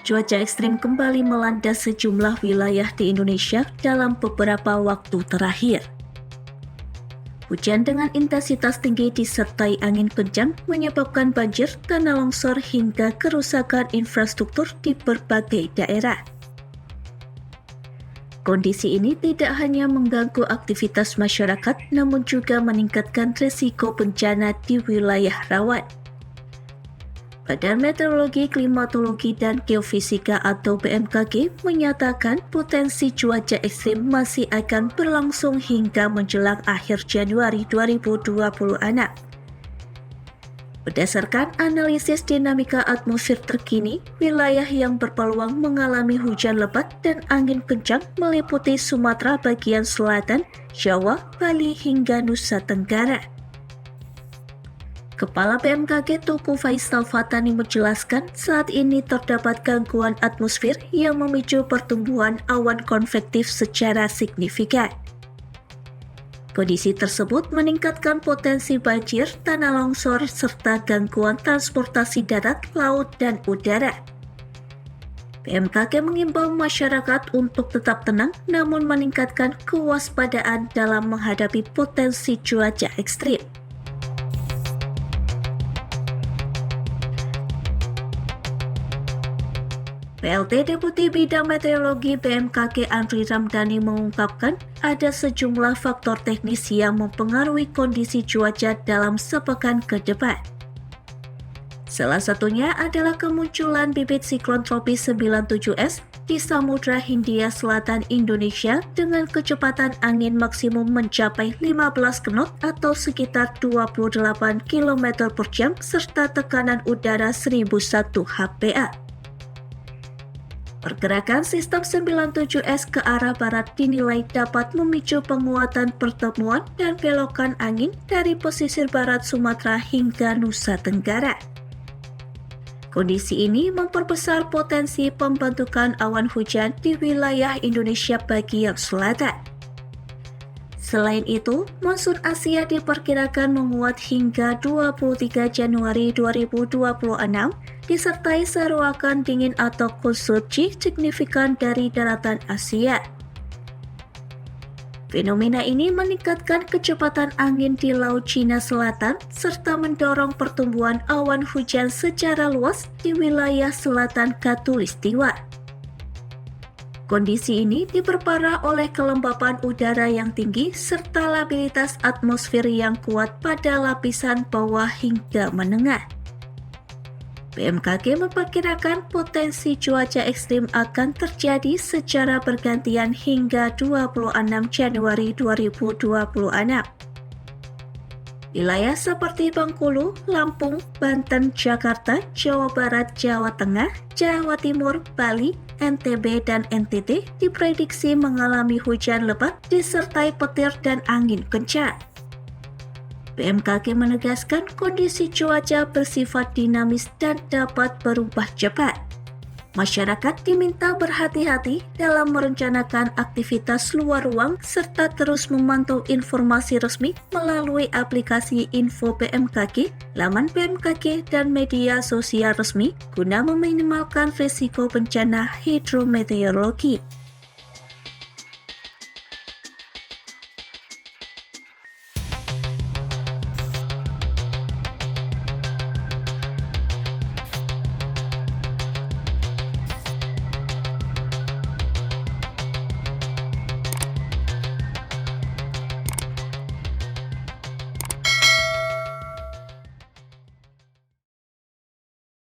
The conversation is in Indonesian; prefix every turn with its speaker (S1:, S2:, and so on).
S1: Cuaca ekstrim kembali melanda sejumlah wilayah di Indonesia dalam beberapa waktu terakhir. Hujan dengan intensitas tinggi disertai angin kencang menyebabkan banjir, tanah longsor hingga kerusakan infrastruktur di berbagai daerah. Kondisi ini tidak hanya mengganggu aktivitas masyarakat, namun juga meningkatkan risiko bencana di wilayah rawan. Badan Meteorologi, Klimatologi, dan Geofisika atau BMKG menyatakan potensi cuaca ekstrim masih akan berlangsung hingga menjelang akhir Januari 2026. Berdasarkan analisis dinamika atmosfer terkini, wilayah yang berpeluang mengalami hujan lebat dan angin kencang meliputi Sumatera bagian selatan, Jawa, Bali, hingga Nusa Tenggara. Kepala BMKG Tuku Faisal Fatani menjelaskan saat ini terdapat gangguan atmosfer yang memicu pertumbuhan awan konvektif secara signifikan. Kondisi tersebut meningkatkan potensi banjir, tanah longsor, serta gangguan transportasi darat, laut, dan udara. BMKG mengimbau masyarakat untuk tetap tenang namun meningkatkan kewaspadaan dalam menghadapi potensi cuaca ekstrim. PLT Deputi Bidang Meteorologi BMKG Andri Ramdhani mengungkapkan ada sejumlah faktor teknis yang mempengaruhi kondisi cuaca dalam sepekan ke depan. Salah satunya adalah kemunculan bibit siklon tropis 97S di Samudra Hindia Selatan Indonesia dengan kecepatan angin maksimum mencapai 15 knot atau sekitar 28 km per jam serta tekanan udara 1001 HPA. Pergerakan sistem 97S ke arah barat dinilai dapat memicu penguatan pertemuan dan belokan angin dari pesisir barat Sumatera hingga Nusa Tenggara. Kondisi ini memperbesar potensi pembentukan awan hujan di wilayah Indonesia bagian selatan. Selain itu, monsun Asia diperkirakan menguat hingga 23 Januari 2026 disertai seruakan dingin atau konstruksi signifikan dari daratan Asia. Fenomena ini meningkatkan kecepatan angin di Laut Cina Selatan serta mendorong pertumbuhan awan hujan secara luas di wilayah selatan Khatulistiwa. Kondisi ini diperparah oleh kelembapan udara yang tinggi serta labilitas atmosfer yang kuat pada lapisan bawah hingga menengah. BMKG memperkirakan potensi cuaca ekstrim akan terjadi secara bergantian hingga 26 Januari 2026. Wilayah seperti Bengkulu, Lampung, Banten, Jakarta, Jawa Barat, Jawa Tengah, Jawa Timur, Bali, NTB, dan NTT diprediksi mengalami hujan lebat disertai petir dan angin kencang. BMKG menegaskan kondisi cuaca bersifat dinamis dan dapat berubah cepat. Masyarakat diminta berhati-hati dalam merencanakan aktivitas luar ruang serta terus memantau informasi resmi melalui aplikasi Info BMKG, laman BMKG, dan media sosial resmi guna meminimalkan risiko bencana hidrometeorologi.